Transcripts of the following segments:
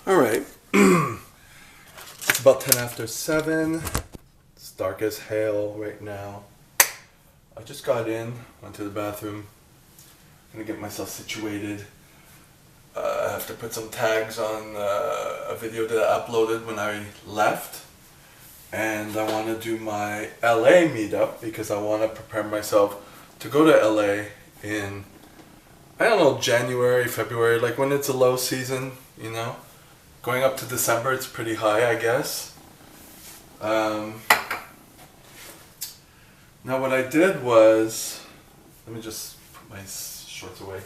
Alright, it's about 10 after 7. It's dark as hell right now. I just got in, went to the bathroom. Gonna get myself situated. I have to put some tags on a video that I uploaded when I left. And I want to do my LA meetup because I want to prepare myself to go to LA in, I don't know, January, February, like when it's a low season, you know. Going up to December, it's pretty high, I guess. Now what I did was, let me just put my shorts away.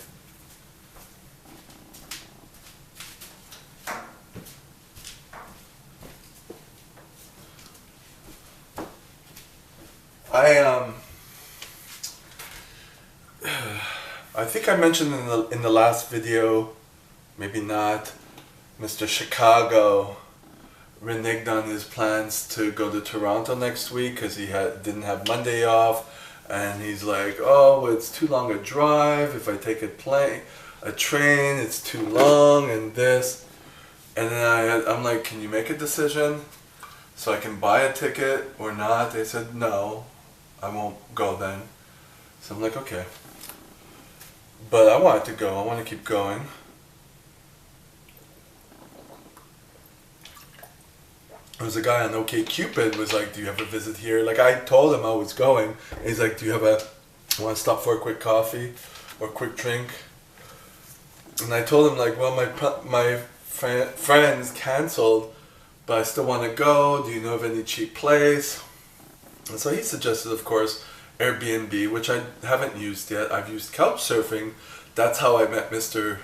I think I mentioned in the last video, maybe not, Mr. Chicago reneged on his plans to go to Toronto next week because he didn't have Monday off, and he's like, oh, it's too long a drive. If I take a train, it's too long, and this. And then I'm like, can you make a decision so I can buy a ticket or not? They said, no, I won't go then. So I'm like, okay. But I wanted to go. I want to keep going. There was a guy on OkCupid was like, do you have a visit here? Like, I told him I was going. And he's like, do you want to stop for a quick coffee or a quick drink? And I told him, like, well, my friends canceled, but I still want to go. Do you know of any cheap place? And so he suggested, of course, Airbnb, which I haven't used yet. I've used Couchsurfing. That's how I met Mr.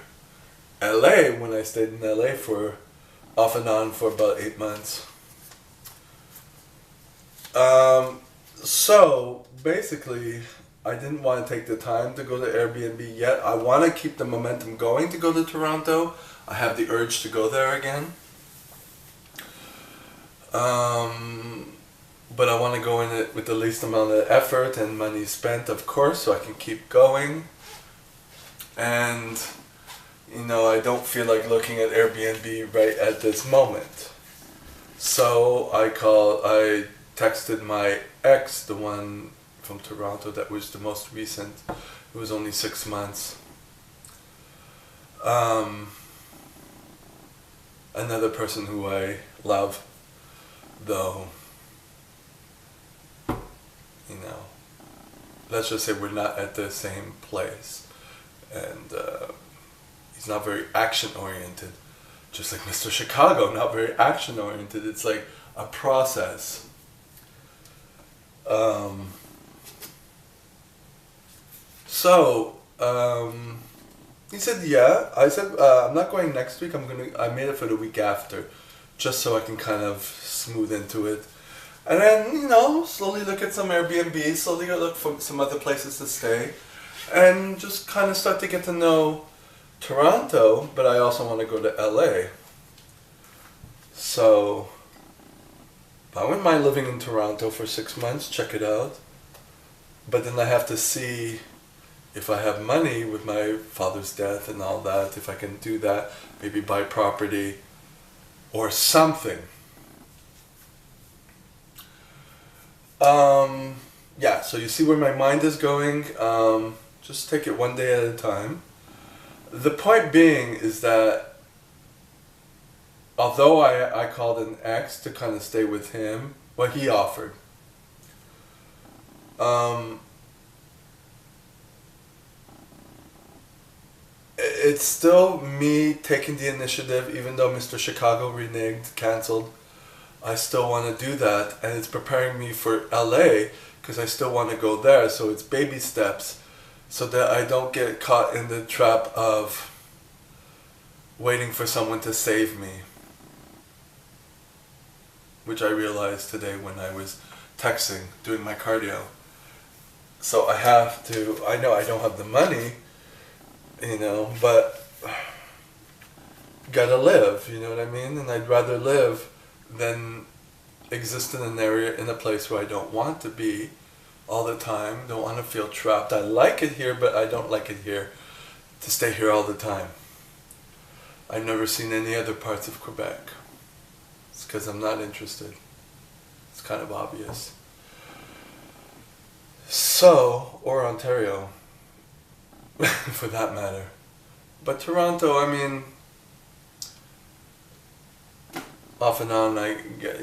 LA when I stayed in LA for off and on for about 8 months. So basically, I didn't want to take the time to go to Airbnb yet. I want to keep the momentum going to go to Toronto. I have the urge to go there again. But I want to go in it with the least amount of effort and money spent, of course, so I can keep going. And, you know, I don't feel like looking at Airbnb right at this moment. So I texted my ex, the one from Toronto that was the most recent. It was only 6 months. Another person who I love, though, you know, let's just say we're not at the same place. And he's not very action-oriented. Just like Mr. Chicago, not very action-oriented. It's like a process. He said, yeah. I said, I'm not going next week. I made it for the week after, just so I can kind of smooth into it. And then, you know, slowly look at some Airbnb, slowly look for some other places to stay, and just kind of start to get to know Toronto, but I also want to go to LA. So, I wouldn't mind living in Toronto for 6 months, check it out. But then I have to see if I have money with my father's death and all that, if I can do that, maybe buy property or something. Yeah, so you see where my mind is going. Just take it one day at a time. The point being is that although I called an ex to kind of stay with him, what he offered, it's still me taking the initiative, even though Mr. Chicago reneged, canceled. I still want to do that, and it's preparing me for LA because I still want to go there. So it's baby steps so that I don't get caught in the trap of waiting for someone to save me, which I realized today when I was texting, doing my cardio. So I know I don't have the money, you know, but gotta live, you know what I mean? And I'd rather live than exist in an area, in a place where I don't want to be all the time, don't want to feel trapped. I like it here, but I don't like it here to stay here all the time. I've never seen any other parts of Quebec. It's because I'm not interested. It's kind of obvious. So, or Ontario, for that matter. But Toronto, I mean, off and on, I get,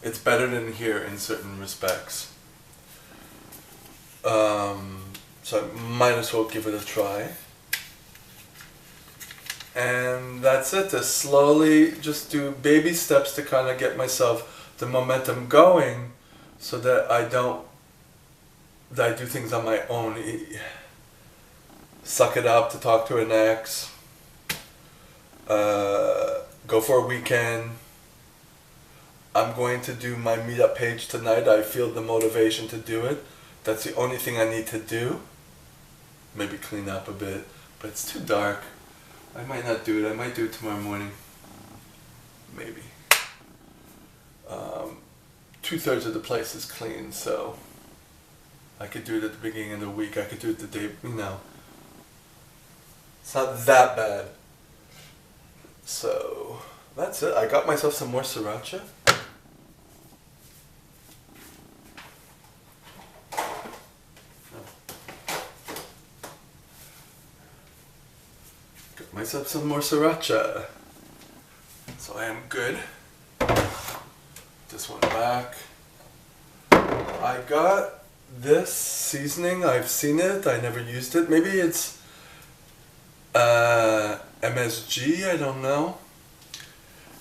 it's better than here in certain respects. So I might as well give it a try. And that's it, to slowly just do baby steps to kind of get myself the momentum going so that I do things on my own. Suck it up to talk to an ex, go for a weekend. I'm going to do my meetup page tonight. I feel the motivation to do it. That's the only thing I need to do. Maybe clean up a bit, but it's too dark. I might not do it. I might do it tomorrow morning. Maybe. 2/3 of the place is clean, so I could do it at the beginning of the week. I could do it the day, It's not that bad. So, that's it. I got myself some more sriracha. Got myself some more sriracha. So I am good. This one back. I got this seasoning. I've seen it. I never used it. Maybe it's MSG. I don't know.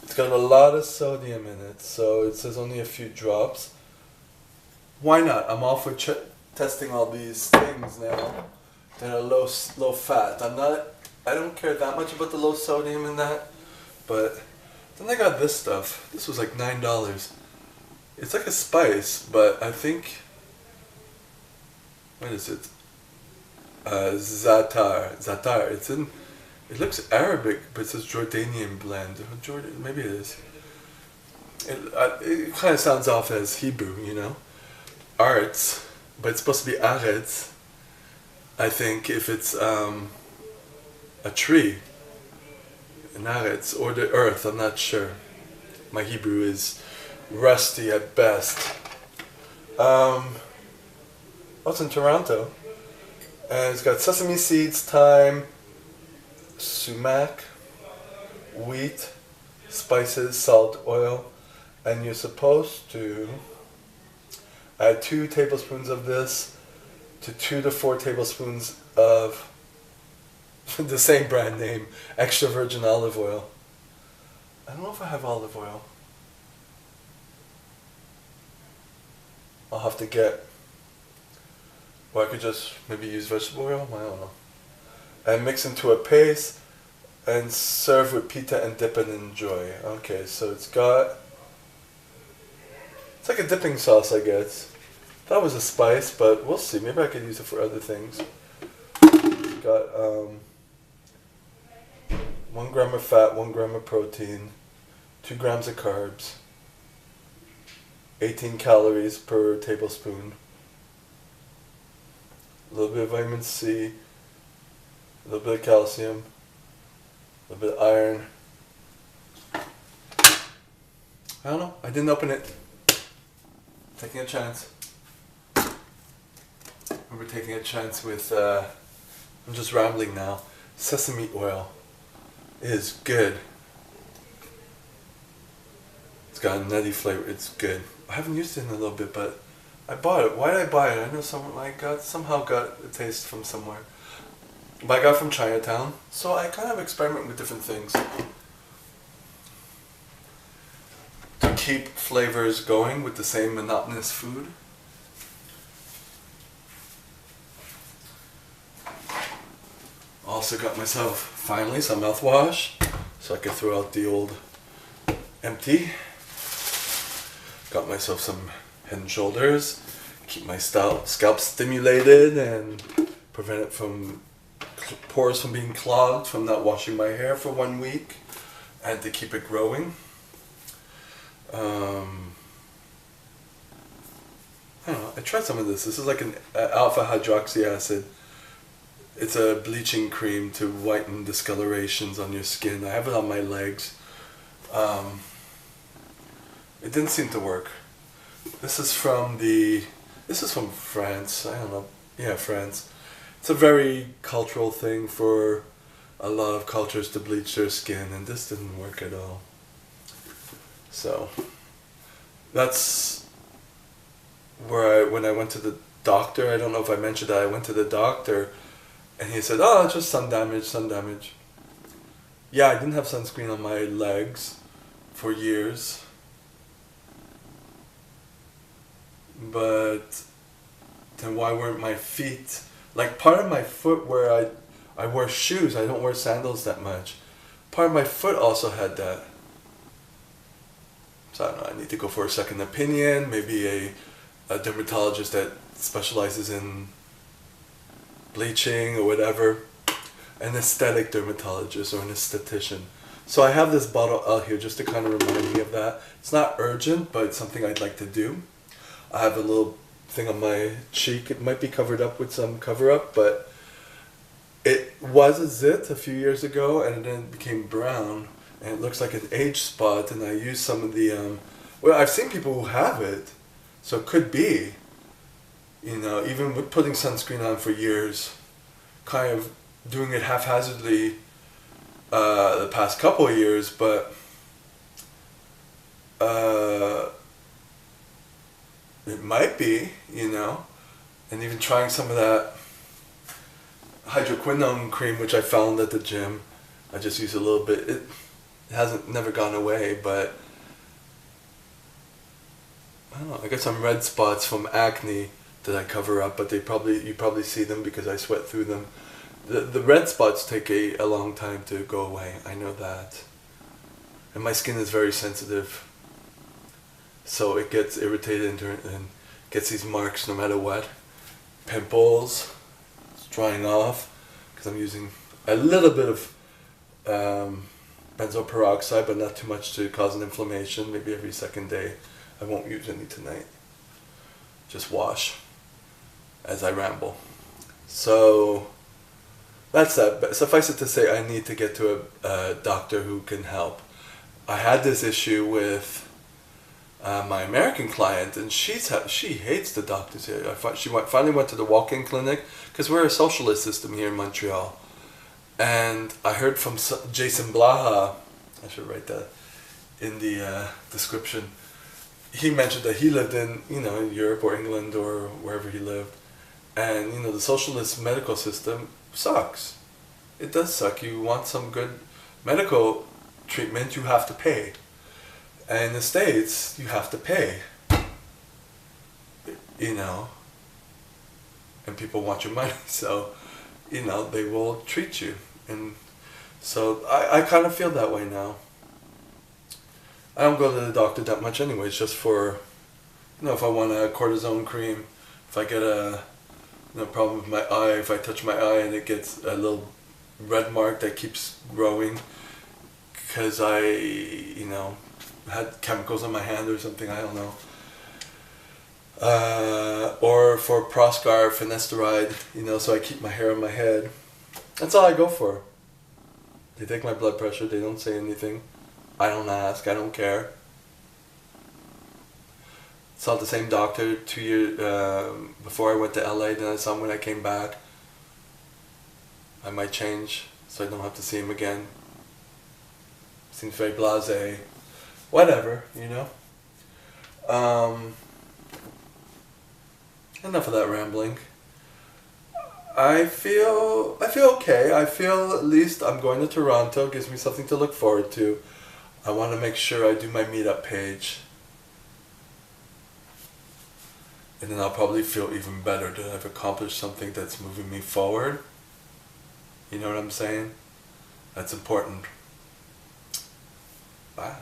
It's got a lot of sodium in it, so it says only a few drops. Why not? I'm all for testing all these things now that are low fat. I don't care that much about the low sodium in that, but then I got this stuff. This was like $9. It's like a spice, but I think, what is it? Za'atar. It looks Arabic, but it says Jordanian blend. Maybe it is. It kind of sounds off as Hebrew, Arts, but it's supposed to be Aretz. I think if it's a tree, an Aretz, or the earth, I'm not sure. My Hebrew is rusty at best. It's in Toronto. And it's got sesame seeds, thyme, sumac, wheat, spices, salt, oil, and you're supposed to add 2 tablespoons of this to 2 to 4 tablespoons of the same brand name, extra virgin olive oil. I don't know if I have olive oil. I'll have to get, or I could just maybe use vegetable oil, I don't know. And mix into a paste and serve with pita and dip and enjoy. Okay, so it's like a dipping sauce, I guess. That was a spice, but we'll see. Maybe I could use it for other things. It's got 1 gram of fat, 1 gram of protein, 2 grams of carbs, 18 calories per tablespoon, a little bit of vitamin C, a little bit of calcium, a little bit of iron. I don't know. I didn't open it. Taking a chance. We're taking a chance with, I'm just rambling now. Sesame oil is good. It's got a nutty flavor. It's good. I haven't used it in a little bit, but I bought it. Why did I buy it? I know somehow got a taste from somewhere. But I got it from Chinatown. So I kind of experiment with different things to keep flavors going with the same monotonous food. Also got myself, finally, some mouthwash, so I could throw out the old empty. Got myself some Head and Shoulders, keep my scalp stimulated and prevent it from pores from being clogged from not washing my hair for 1 week, and to keep it growing. I don't know, I tried some of this. This is like an alpha hydroxy acid It's a bleaching cream to whiten discolorations on your skin. I have it on my legs. It didn't seem to work. This is from France. I don't know. Yeah, France. It's a very cultural thing for a lot of cultures to bleach their skin, and this didn't work at all. So that's where when I went to the doctor, I don't know if I mentioned that I went to the doctor, and he said, "Oh, it's just sun damage." Yeah, I didn't have sunscreen on my legs for years. But then why weren't my feet, like part of my foot where I wear shoes, I don't wear sandals that much. Part of my foot also had that. So I don't know, I need to go for a second opinion, maybe a dermatologist that specializes in bleaching or whatever, an aesthetic dermatologist or an esthetician. So I have this bottle out here just to kind of remind me of that. It's not urgent, but it's something I'd like to do. I have a little thing on my cheek. It might be covered up with some cover up, but it was a zit a few years ago, and then it became brown, and it looks like an age spot. And I used some of the well, I've seen people who have it, so it could be, you know, even with putting sunscreen on for years, kind of doing it haphazardly the past couple of years, but it might be, you know, and even trying some of that hydroquinone cream, which I found at the gym. I just use a little bit. It hasn't never gone away, but I don't know. I got some red spots from acne that I cover up, but you probably see them because I sweat through them. The red spots take a long time to go away. I know that, and my skin is very sensitive. So it gets irritated and gets these marks no matter what. Pimples, it's drying off because I'm using a little bit of benzoyl peroxide, but not too much to cause an inflammation. Maybe every second day. I won't use any tonight. Just wash as I ramble. So that's that. But suffice it to say, I need to get to a doctor who can help. I had this issue with my American client, and she hates the doctors here. She finally went to the walk-in clinic because we're a socialist system here in Montreal. And I heard from Jason Blaha, I should write that in the description. He mentioned that he lived in, you know, in Europe or England or wherever he lived, and you know the socialist medical system sucks. It does suck. You want some good medical treatment, you have to pay. And in the States, you have to pay, you know, and people want your money, so, you know, they will treat you. And so I kind of feel that way now. I don't go to the doctor that much anyways, just for, you know, if I want a cortisone cream, if I get a problem with my eye, if I touch my eye and it gets a little red mark that keeps growing because I, you know, had chemicals on my hand or something, I don't know. Or for Proscar, finasteride, you know, so I keep my hair on my head. That's all I go for. They take my blood pressure, they don't say anything. I don't ask, I don't care. Saw the same doctor 2 years before I went to LA, then I saw him when I came back. I might change, so I don't have to see him again. Seems very blasé. Whatever, you know. Enough of that rambling. I feel okay. I feel at least I'm going to Toronto. Gives me something to look forward to. I want to make sure I do my meetup page. And then I'll probably feel even better that I've accomplished something that's moving me forward. You know what I'm saying? That's important. Bye.